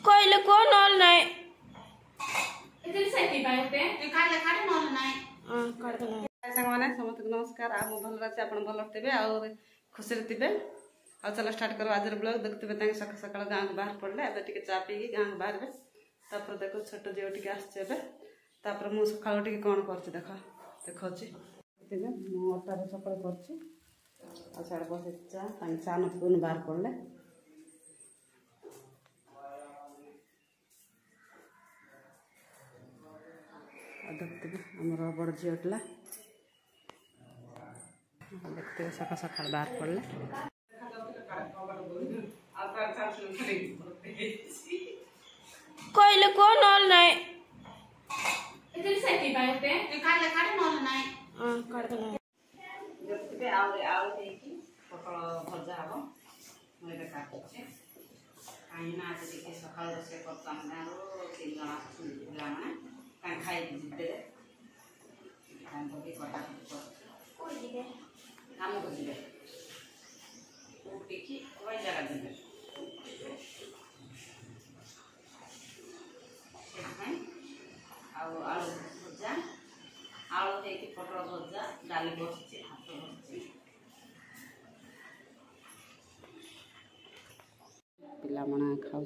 कहले को नल नाही इतनी सही पाते खाले खाले नल नाही काट दे संगमाने समस्त नमस्कार आ भल रही आपण भल थे और खुशी थे आ चलो स्टार्ट करो आज ब्लॉग देखते सकाल सकाल गाँव को बाहर पड़े एवं टे चा पी गाँव को बाहर तापर देख छोट झील टे आसपर मु सका कौन कर देख देखा मु अटार सकाल कर बस चा चा न पुन बाहर पड़े देखते आमर बड़ झीलटा देखते सकाल सकाल बाहर पड़े कहले को नल नाही इतनी सही पाते खाले खाले नल नाही काट दे देखते आउ पटल भजा हम मुझे काटुचे कहीं आज टे सका रोसे कर तीन जन पाने कहीं खाई जीते कटाकटी काम को जी उठी वही जगह देवे आलू भजा आलू देकी पटल भजा डाली बस हाथ बस पिला मना खाऊ